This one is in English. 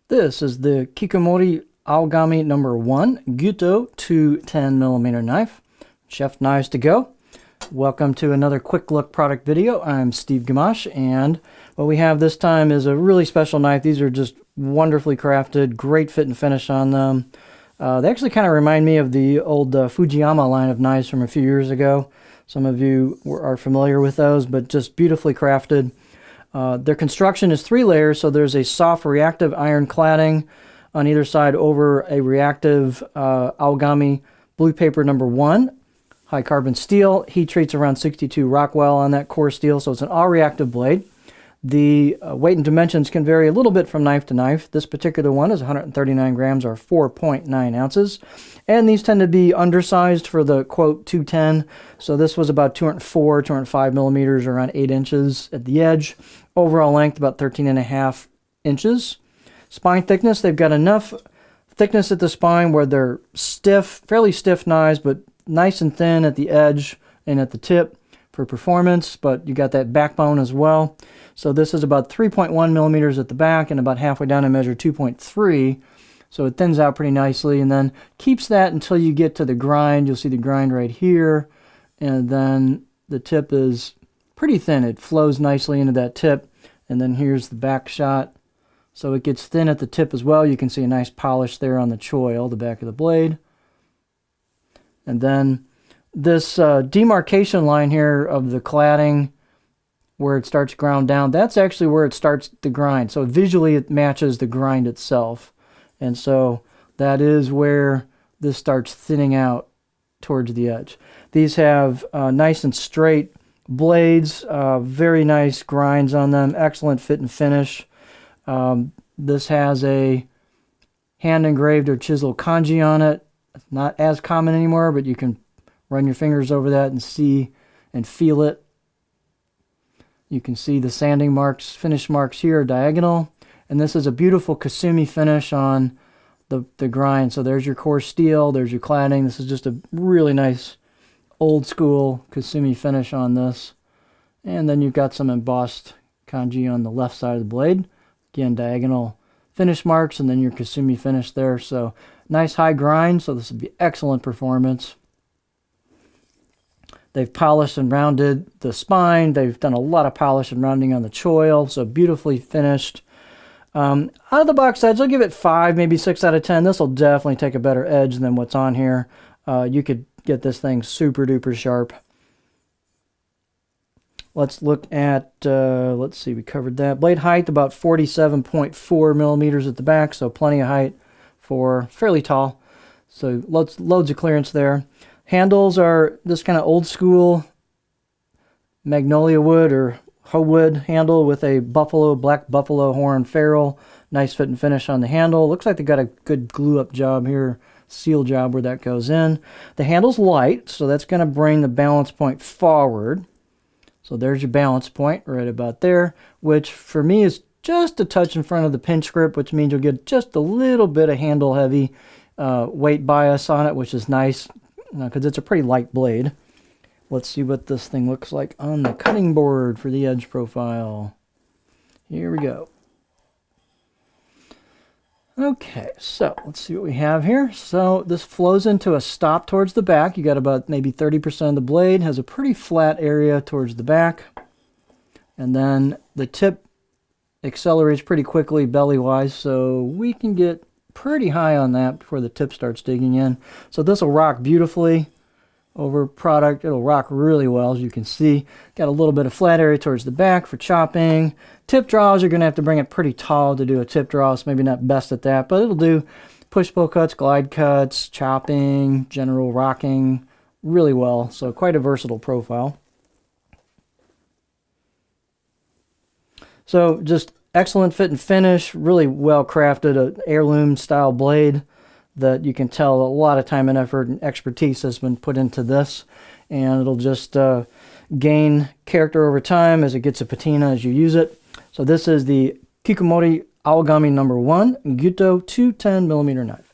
This is the Kikumori Aogami number 1 Gyuto 210mm knife. Chef knives to go. Welcome to another quick look product video. I'm Steve Gamache, and what we have this time is a really special knife. These are just wonderfully crafted, great fit and finish on them. They actually kind of remind me of the old Fujiyama line of knives from a few years ago. Some of you are familiar with those, but just beautifully crafted. Their construction is 3 layers, so there's a soft reactive iron cladding on either side over a reactive Aogami blue paper number 1. High carbon steel, heat treats around 62 Rockwell on that core steel, so it's an all-reactive blade. The weight and dimensions can vary a little bit from knife to knife. This particular one is 139 grams or 4.9 ounces. And these tend to be undersized for the quote 210. So this was about 204, 205 millimeters, around 8 inches at the edge. Overall length about 13.5 inches. Spine thickness, they've got enough thickness at the spine where they're stiff, fairly stiff knives, but nice and thin at the edge and at the tip for performance, but you got that backbone as well. So this is about 3.1 millimeters at the back, and about halfway down I measure 2.3. So it thins out pretty nicely, and then keeps that until you get to the grind. You'll see the grind right here, and then the tip is pretty thin. It flows nicely into that tip, and then here's the back shot. So it gets thin at the tip as well. You can see a nice polish there on the choil, the back of the blade. And then this demarcation line here of the cladding where it starts ground down, that's actually where it starts the grind. So visually it matches the grind itself. And so that is where this starts thinning out towards the edge. These have nice and straight blades, very nice grinds on them, excellent fit and finish. This has a hand engraved or chiseled kanji on it. Not as common anymore, but you can run your fingers over that and see and feel it. You can see the sanding marks, finish marks here, diagonal. And this is a beautiful Kasumi finish on the grind. So there's your core steel, there's your cladding. This is just a really nice old school Kasumi finish on this. And then you've got some embossed kanji on the left side of the blade. Again, diagonal finish marks, and then your Kasumi finish there. So nice high grind, so this would be excellent performance. They've polished and rounded the spine. They've done a lot of polish and rounding on the choil, so beautifully finished. Out of the box edge, I'll give it 5, maybe 6 out of 10. This will definitely take a better edge than what's on here. You could get this thing super duper sharp. Let's look at, let's see, we covered that. Blade height, about 47.4 millimeters at the back, so plenty of height for fairly tall. So loads of clearance there. Handles are this kind of old school magnolia wood or hoe wood handle with a black buffalo horn ferrule. Nice fit and finish on the handle. Looks like they got a good glue up job here, seal job where that goes in. The handle's light, so that's going to bring the balance point forward. So there's your balance point right about there, which for me is just a touch in front of the pinch grip, which means you'll get just a little bit of handle heavy weight bias on it, which is nice because it's a pretty light blade. Let's see what this thing looks like on the cutting board for the edge profile. Here we go. Okay, so let's see what we have here. So this flows into a stop towards the back. You got about maybe 30% of the blade, has a pretty flat area towards the back. And then the tip accelerates pretty quickly belly-wise, so we can get pretty high on that before the tip starts digging in. So this will rock beautifully over product. It'll rock really well, as you can see. Got a little bit of flat area towards the back for chopping. Tip draws, you're going to have to bring it pretty tall to do a tip draw. It's maybe not best at that, but it'll do push-pull cuts, glide cuts, chopping, general rocking really well. So quite a versatile profile. So just excellent fit and finish, really well crafted, an heirloom style blade that you can tell a lot of time and effort and expertise has been put into this, and it'll just gain character over time as it gets a patina as you use it. So this is the Kikumori Aogami number 1 Gyuto 210mm knife.